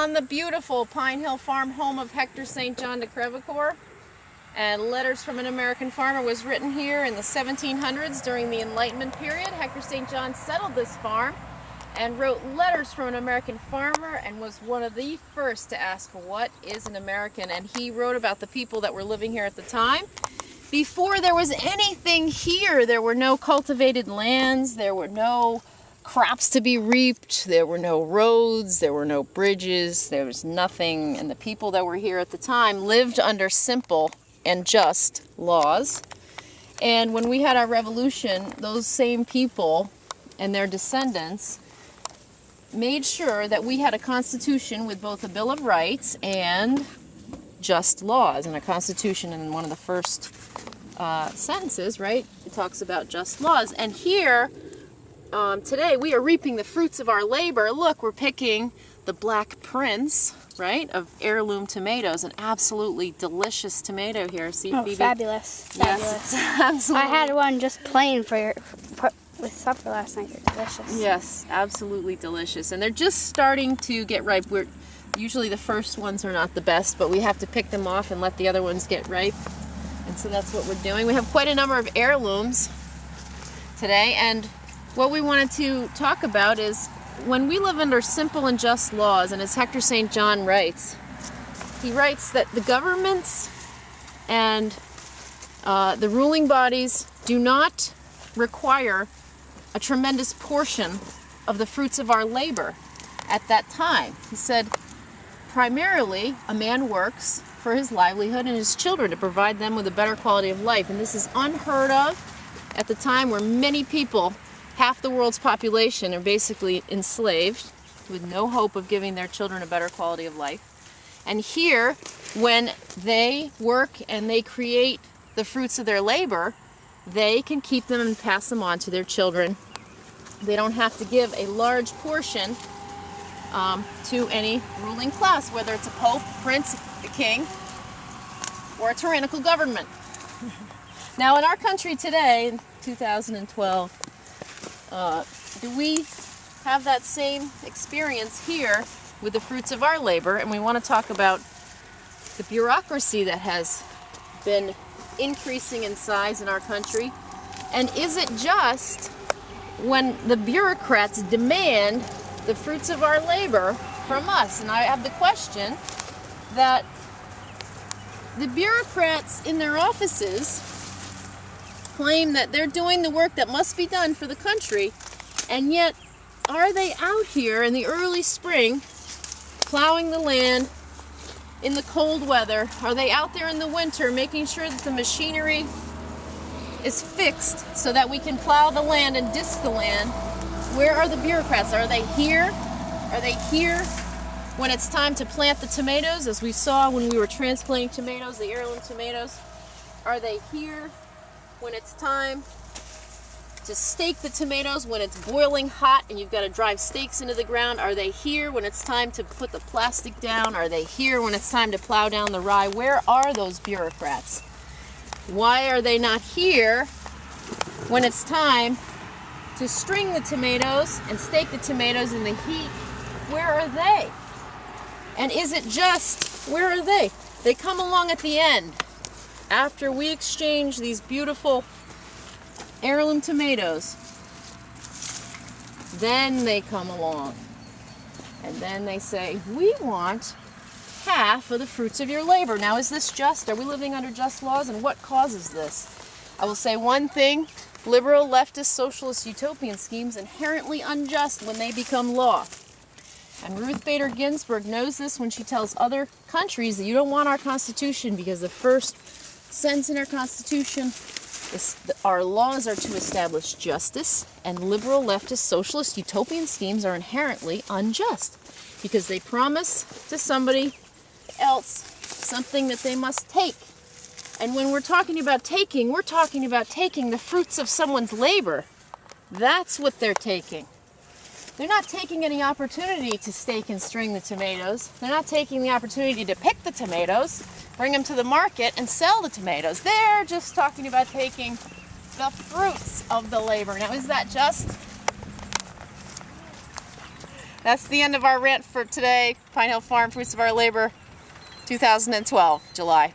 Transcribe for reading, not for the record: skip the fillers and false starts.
on the beautiful Pine Hill Farm, home of Hector St. John de Crevecoeur. And Letters from an American Farmer was written here in the 1700s during the Enlightenment period. Hector St. John settled this farm and wrote Letters from an American Farmer and was one of the first to ask, what is an American? And he wrote about the people that were living here at the time. Before there was anything here, there were no cultivated lands, there were no crops to be reaped, there were no roads, there were no bridges, there was nothing. And the people that were here at the time lived under simple and just laws. And when we had our revolution, those same people and their descendants made sure that we had a constitution with both a Bill of Rights and just laws. And a constitution, in one of the first sentences, right, it talks about just laws. And here today we are reaping the fruits of our labor. Look, we're picking the Black Prince, right, of heirloom tomatoes. An absolutely delicious tomato here. See, oh, Phoebe? Fabulous. Yes, it's absolutely. I had one just plain with supper last night. They're delicious. Yes, absolutely delicious. And they're just starting to get ripe. Usually the first ones are not the best, but we have to pick them off and let the other ones get ripe. And so that's what we're doing. We have quite a number of heirlooms today, and what we wanted to talk about is when we live under simple and just laws, and as Hector St. John writes, he writes that the governments and the ruling bodies do not require a tremendous portion of the fruits of our labor at that time. He said, primarily, a man works for his livelihood and his children to provide them with a better quality of life. And this is unheard of at the time where many people, half the world's population, are basically enslaved with no hope of giving their children a better quality of life. And here, when they work and they create the fruits of their labor, they can keep them and pass them on to their children. They don't have to give a large portion to any ruling class, whether it's a pope, prince, a king, or a tyrannical government. Now, in our country today, in 2012, do we have that same experience here with the fruits of our labor? And we want to talk about the bureaucracy that has been increasing in size in our country. And is it just when the bureaucrats demand the fruits of our labor from us? And I have the question that the bureaucrats in their offices claim that they're doing the work that must be done for the country, and yet are they out here in the early spring plowing the land in the cold weather? Are they out there in the winter making sure that the machinery is fixed so that we can plow the land and disc the land? Where are the bureaucrats? Are they here? Are they here when it's time to plant the tomatoes, as we saw when we were transplanting tomatoes, the heirloom tomatoes? Are they here when it's time to stake the tomatoes, when it's boiling hot and you've got to drive stakes into the ground? Are they here when it's time to put the plastic down? Are they here when it's time to plow down the rye? Where are those bureaucrats? Why are they not here when it's time to string the tomatoes and stake the tomatoes in the heat? Where are they? And is it just, where are they? They come along at the end after we exchange these beautiful heirloom tomatoes. Then they come along and then they say, we want half of the fruits of your labor. Now, is this just? Are we living under just laws? And what causes this? I will say one thing: liberal, leftist, socialist, utopian schemes inherently unjust when they become law. And Ruth Bader Ginsburg knows this when she tells other countries that you don't want our Constitution because the first sentence in our Constitution is our laws are to establish justice, and liberal, leftist, socialist, utopian schemes are inherently unjust because they promise to somebody else something that they must take. And when we're talking about taking, we're talking about taking the fruits of someone's labor. That's what they're taking. They're not taking any opportunity to stake and string the tomatoes. They're not taking the opportunity to pick the tomatoes, bring them to the market, and sell the tomatoes. They're just talking about taking the fruits of the labor. Now, is that just? That's the end of our rant for today. Pine Hill Farm, Fruits of Our Labor, 2012, July.